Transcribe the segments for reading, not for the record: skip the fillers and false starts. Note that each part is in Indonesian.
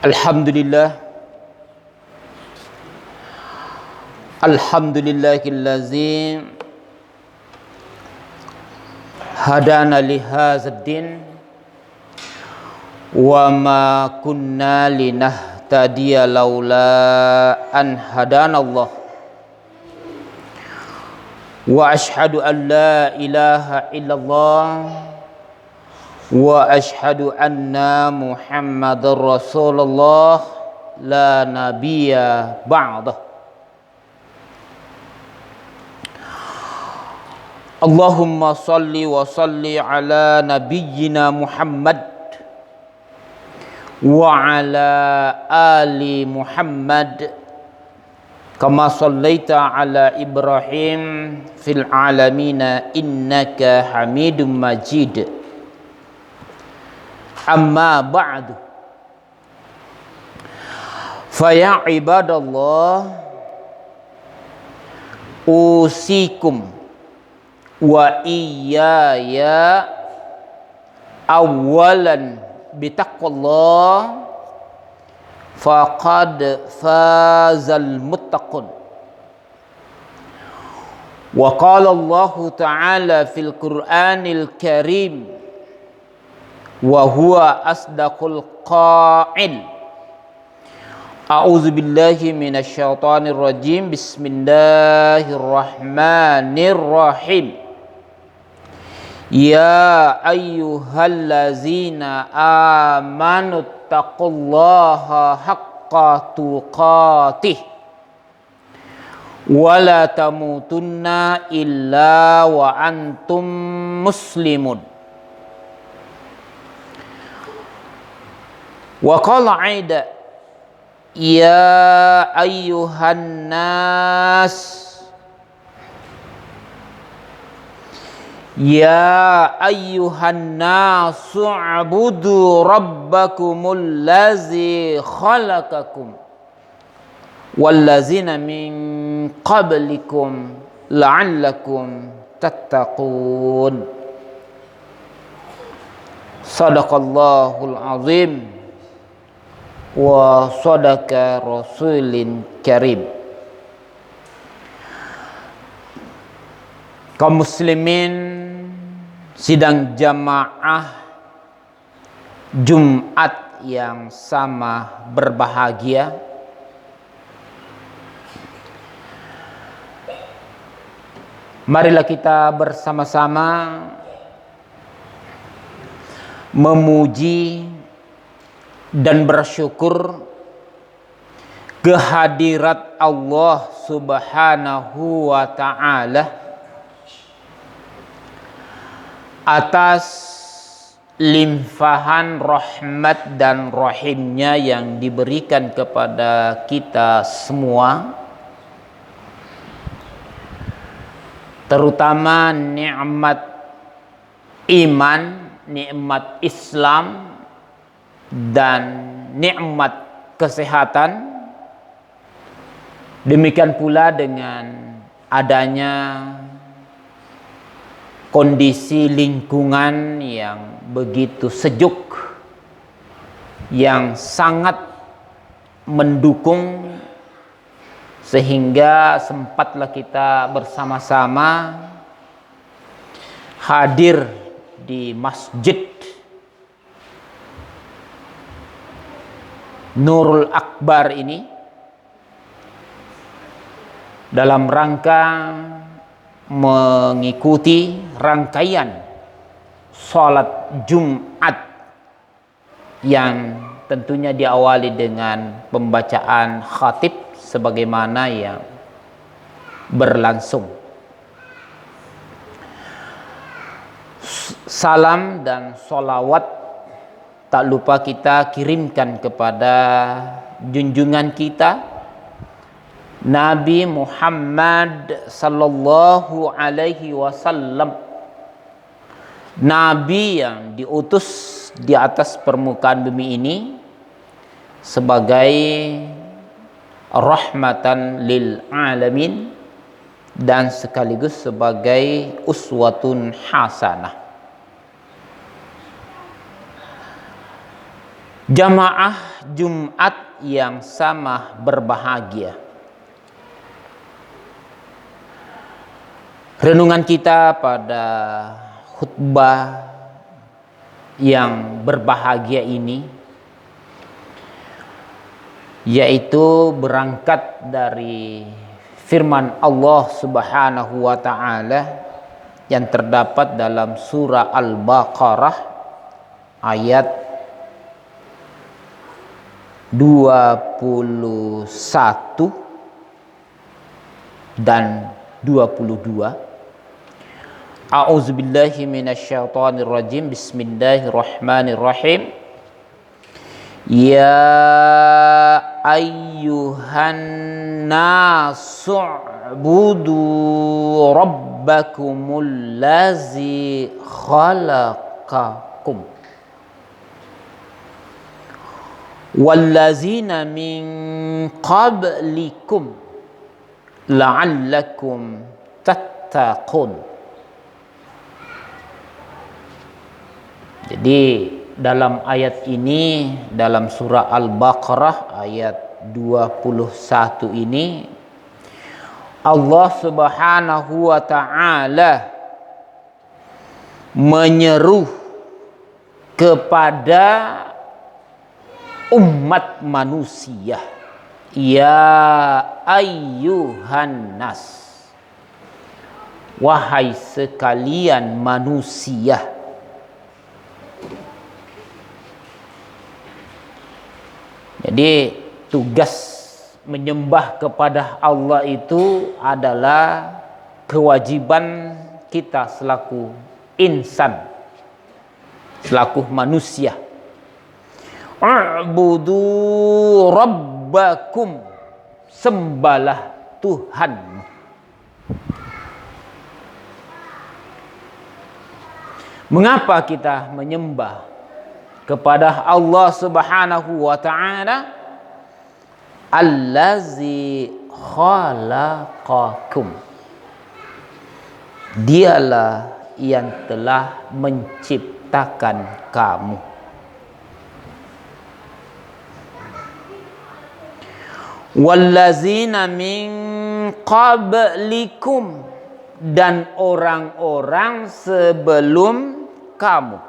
Alhamdulillah, alhamdulillahillazi hadana li hadzal din wa ma kunna linahtadiya laula an hadanallah wa ashhadu an la ilaha illallah wa ashhadu anna Muhammadar Rasulullah la nabiyya ba'dah. Allahumma salli wa salli ala nabiyyina Muhammad wa ala ali Muhammad kama sallaita ala Ibrahim fil alamina innaka Hamidum Majid. Amma ba'du, faya ibadallah, usikum wa iyaya awalan bitaqwallah faqad fazal muttaqun. Wa qala Allah ta'ala fil Qur'anil Karim wa huwa asdaqul qa'il. A'udzu billahi minasyaitonir rajim. Bismillahirrahmanirrahim. Ya ayyuhallazina amanu taqullaha haqqa tuqatih wa la tamutunna illa wa antum muslimun. Wa qala aida ya ayyuhan nas, ya ayyuhan nasu ubudu rabbakumul ladzi khalaqakum wallazina min qablikum la'allakum tattaqun. Sadaqallahul azim wa sadaqa rasulin karim. Kaum muslimin sidang jamaah Jumat yang sama berbahagia, marilah kita bersama-sama memuji dan bersyukur kehadirat Allah Subhanahu wa ta'ala atas limpahan rahmat dan rahimnya yang diberikan kepada kita semua, terutama nikmat iman, nikmat Islam, dan nikmat kesehatan. Demikian pula dengan adanya kondisi lingkungan yang begitu sejuk, yang sangat mendukung, sehingga sempatlah kita bersama-sama hadir di masjid Nurul Akbar ini dalam rangka mengikuti rangkaian sholat Jumat yang tentunya diawali dengan pembacaan khatib sebagaimana yang berlangsung. Salam dan sholawat tak lupa kita kirimkan kepada junjungan kita Nabi Muhammad sallallahu alaihi wasallam, Nabi yang diutus di atas permukaan bumi ini sebagai rahmatan lil alamin dan sekaligus sebagai uswatun hasanah. Jamaah Jumat yang sama berbahagia. Renungan kita pada khutbah yang berbahagia ini yaitu berangkat dari firman Allah Subhanahu wa taala yang terdapat dalam surah Al-Baqarah ayat 21 dan 22. A'udzubillahi minasyaitonirrajim. Bismillahirrahmanirrahim. Ya ayyuhan nasu u'budu rabbakumul ladzi khalaqakum wallazina min qablikum la'allakum tattaqun. Jadi dalam ayat ini, dalam surah Al-Baqarah ayat 21 ini, Allah Subhanahu wa taala menyeru kepada umat manusia, ya ayyuhan nas, wahai sekalian manusia. Jadi tugas menyembah kepada Allah itu adalah kewajiban kita selaku insan, selaku manusia. U'budu rabbakum, sembahlah Tuhanmu. Mengapa kita menyembah kepada Allah Subhanahu wa taala? Allazi khalaqakum, dialah yang telah menciptakan kamu. Wallazina min qablikum, dan orang-orang sebelum kamu.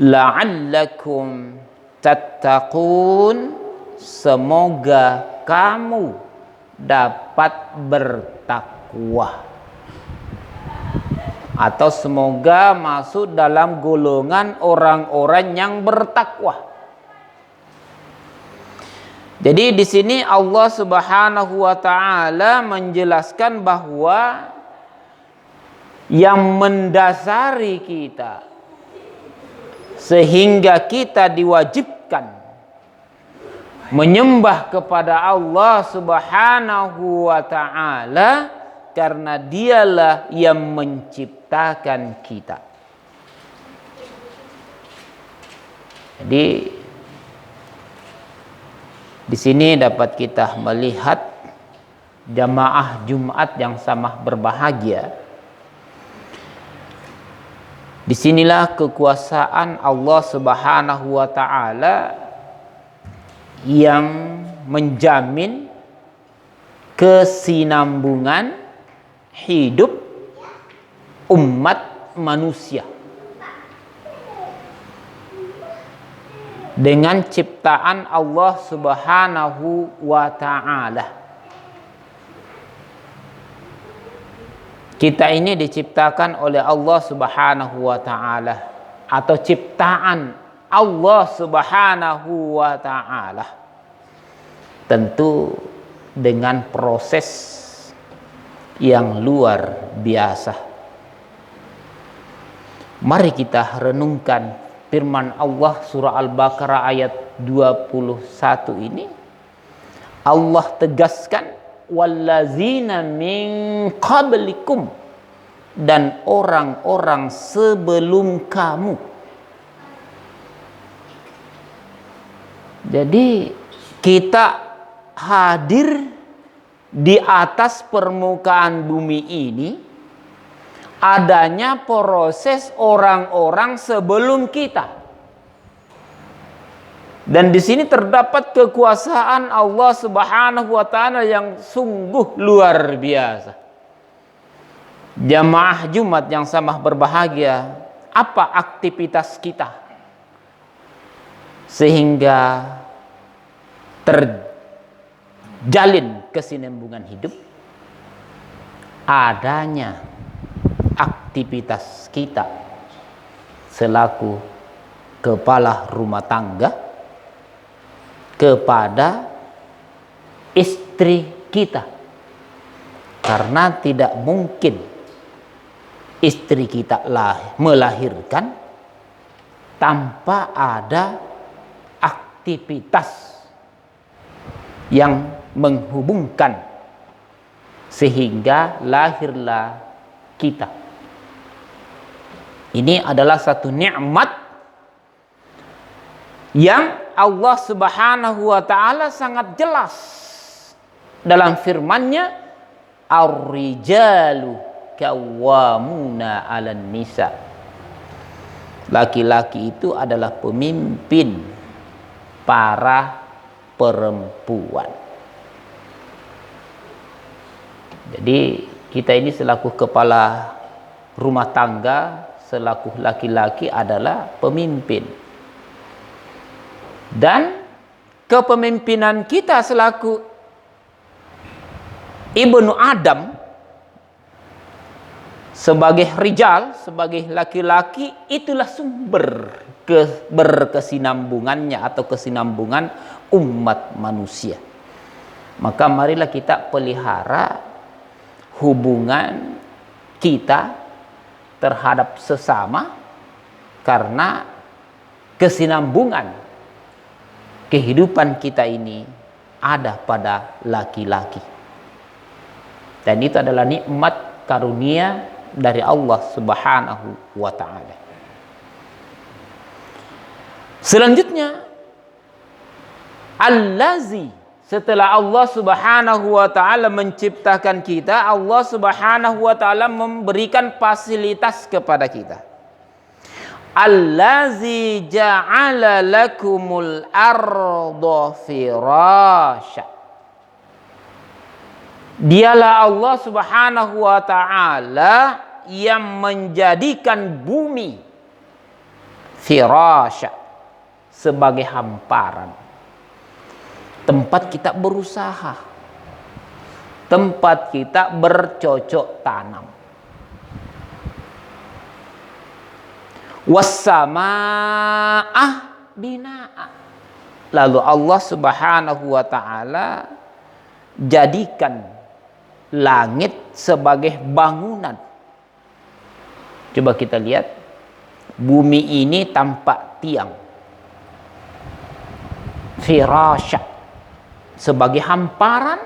La'allakum tattaqun, semoga kamu dapat bertakwa, atau semoga masuk dalam golongan orang-orang yang bertakwa. Jadi di sini Allah Subhanahu wa taala menjelaskan bahwa yang mendasari kita sehingga kita diwajibkan menyembah kepada Allah Subhanahu wa taala karena dialah yang menciptakan kita. Jadi di sini dapat kita melihat jamaah Jumat yang sama berbahagia. Disinilah kekuasaan Allah Subhanahu wa taala yang menjamin kesinambungan hidup umat manusia dengan ciptaan Allah Subhanahu wa taala. Kita ini diciptakan oleh Allah Subhanahu wa taala, atau ciptaan Allah Subhanahu wa taala. Tentu dengan proses yang luar biasa. Mari kita renungkan firman Allah surah Al-Baqarah ayat 21 ini. Allah tegaskan wallazina min qablikum, dan orang-orang sebelum kamu. Jadi kita hadir di atas permukaan bumi ini adanya proses orang-orang sebelum kita. Dan di sini terdapat kekuasaan Allah Subhanahu wa taala yang sungguh luar biasa. Jamaah Jumat yang sama berbahagia, apa aktivitas kita sehingga terjalin kesinambungan hidup? Adanya aktivitas kita selaku kepala rumah tangga kepada istri kita, karena tidak mungkin istri kita melahirkan tanpa ada aktivitas yang menghubungkan sehingga lahirlah kita. Ini adalah satu nikmat yang Allah Subhanahu wa taala sangat jelas dalam firman-Nya, ar-rijalu qawwamuna 'alan nisa. Laki-laki itu adalah pemimpin para perempuan. Jadi kita ini selaku kepala rumah tangga, selaku laki-laki adalah pemimpin. Dan kepemimpinan kita selaku ibnu Adam sebagai rijal, sebagai laki-laki, itulah sumber berkesinambungannya atau kesinambungan umat manusia. Maka marilah kita pelihara hubungan kita terhadap sesama, karena kesinambungan kehidupan kita ini ada pada laki-laki. Dan itu adalah nikmat karunia dari Allah Subhanahu wa taala. Selanjutnya, allazi, setelah Allah Subhanahu wa taala menciptakan kita, Allah Subhanahu wa taala memberikan fasilitas kepada kita. Allazi ja'ala lakumul arda firasya. Dialah Allah Subhanahu wa taala yang menjadikan bumi firasya sebagai hamparan, tempat kita berusaha, tempat kita bercocok tanam. Wassamaa'ah bina'a. Lalu Allah Subhanahu wa taala jadikan langit sebagai bangunan. Coba kita lihat, bumi ini tampak tiang, firasya, sebagai hamparan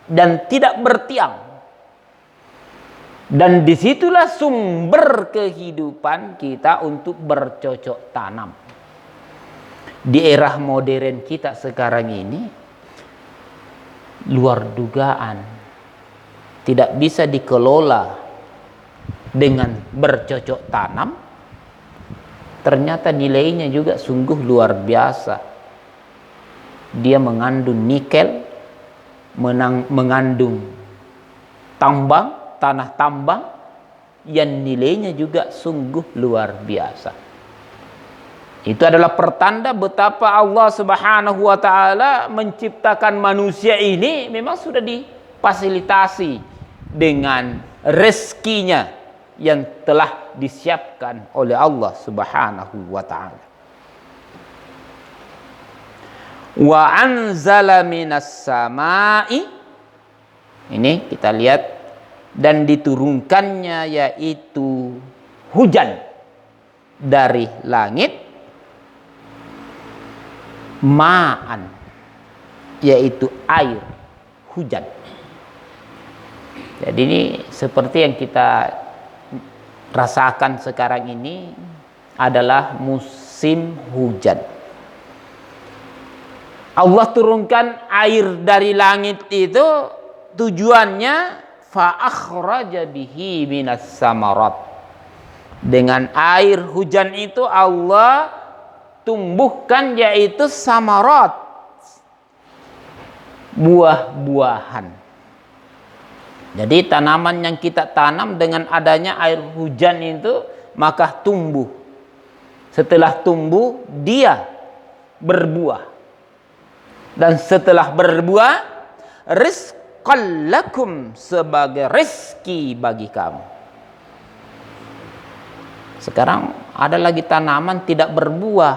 dan tidak bertiang. Dan disitulah sumber kehidupan kita untuk bercocok tanam. Di era modern kita sekarang ini, luar dugaan, tidak bisa dikelola dengan bercocok tanam. Ternyata nilainya juga sungguh luar biasa. Dia mengandung nikel, mengandung tambang, tanah tambang yang nilainya juga sungguh luar biasa. Itu adalah pertanda betapa Allah Subhanahu wa taala menciptakan manusia ini memang sudah difasilitasi dengan rezekinya yang telah disiapkan oleh Allah Subhanahu wa taala. Wa anzala minas samai, ini kita lihat, dan diturunkannya yaitu hujan dari langit, ma'an, yaitu air hujan. Jadi ini seperti yang kita rasakan sekarang ini adalah musim hujan. Allah turunkan air dari langit itu tujuannya fa'akhraja bihi minas samarat. Dengan air hujan itu Allah tumbuhkan, yaitu samarat, buah-buahan. Jadi tanaman yang kita tanam dengan adanya air hujan itu maka tumbuh. Setelah tumbuh dia berbuah. Dan setelah berbuah, rizqan lakum, sebagai rezeki bagi kamu. Sekarang ada lagi tanaman tidak berbuah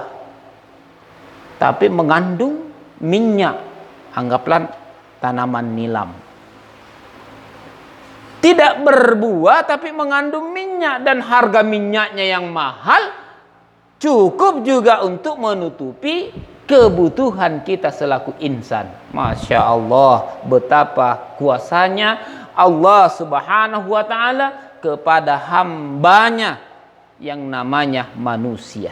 tapi mengandung minyak. Anggaplah tanaman nilam. Tidak berbuah tapi mengandung minyak, dan harga minyaknya yang mahal cukup juga untuk menutupi kebutuhan kita selaku insan. Masya Allah, betapa kuasanya Allah Subhanahu wa ta'ala kepada hambanya yang namanya manusia.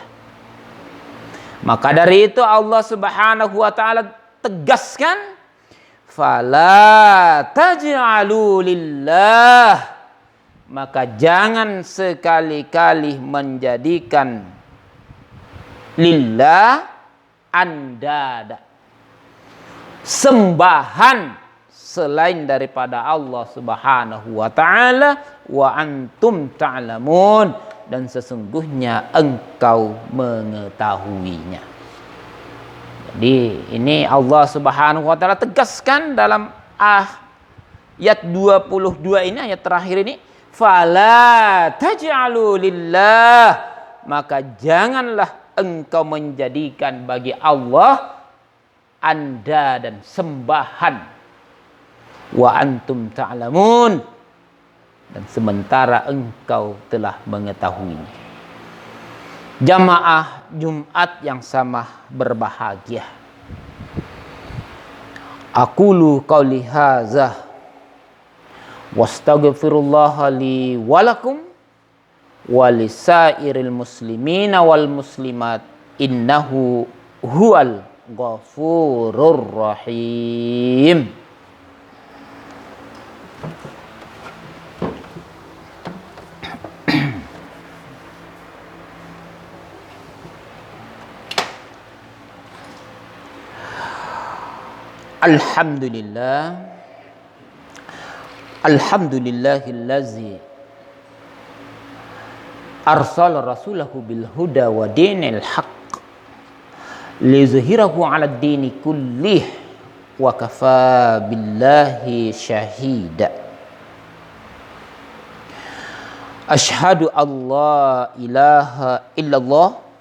Maka dari itu Allah Subhanahu wa ta'ala tegaskan, fala taj'alu lillah, maka jangan sekali-kali menjadikan lillah andada, sembahan selain daripada Allah Subhanahu wa ta'ala, wa antum ta'lamun, dan sesungguhnya engkau mengetahuinya. Jadi ini Allah Subhanahu wa ta'ala tegaskan dalam ayat 22 ini, ayat terakhir ini, fala taj'alu lillah, maka janganlah engkau menjadikan bagi Allah anda dan sembahan, wa antum ta'lamun, dan sementara engkau telah mengetahuinya. Jamaah Jumat yang sama berbahagia. Aqulu qauli hadza wastaghfirullaha li wa lakum wa lisairil muslimina wal muslimat, innahu huwal ghafurur rahim. Alhamdulillah, alhamdulillahillazi arsala rasulahu bil huda wa dinil haqq liyuzhirahu 'alad dini kullih wa kafa billahi syahida. Asyhadu an la ilaha illallah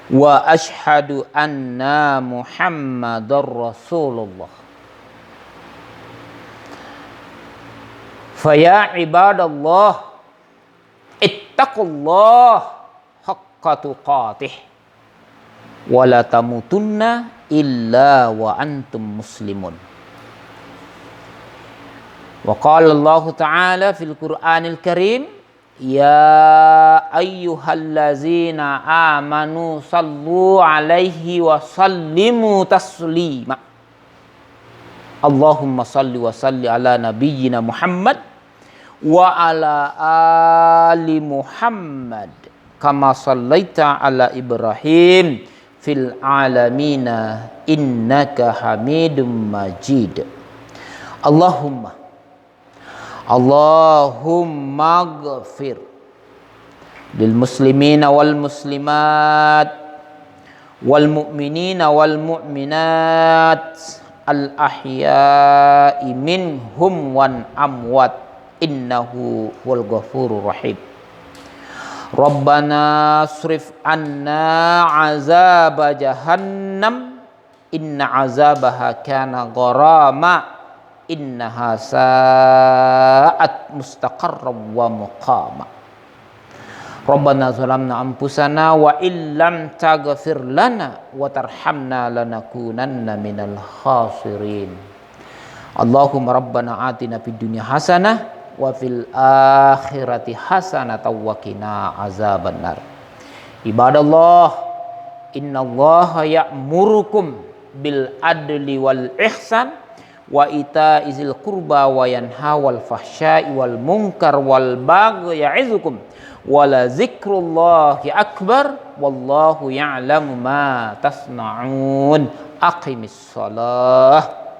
wa ashhadu anna Muhammadar Rasulullah. Faya ibadallah, ittaqullah haqqa tuqatih wa la tamutunna illa wa antum muslimun. Wa qala Allah Ta'ala fil Qur'anil Karim, ya ayyuhallazina amanu sallu alaihi wa sallimu taslima. Allahumma salli wa salli ala nabiyyina Muhammad wa ala ali Muhammad kama sallaita ala Ibrahim fil alamina innaka Hamidum Majid. Allahumma ghafir lil muslimina wal muslimat wal mu'minina wal mu'minat al ahya'i minhum wan amwat, innahu wal ghafurur rahim. Rabbana asrif anna azaba jahannam inna azabaha kana gharama innaha sa'at mustaqarran wa muqama. Rabbana zalamna anfusana wa illam taghfir lana wa tarhamna lanakunanna minal khasirin. Allahumma rabbana atina fid dunya hasanah wa fil akhirati hasanah wa qina azabannar. Ibadallah, innallaha ya'murukum bil adli wal ihsan wa ita'izil qurba wa yanhawal fahsya'i wal munkar wal baghi ya'izukum wala zikrullahi akbar wallahu ya'lamu ma tasna'un. Aqimis shalah.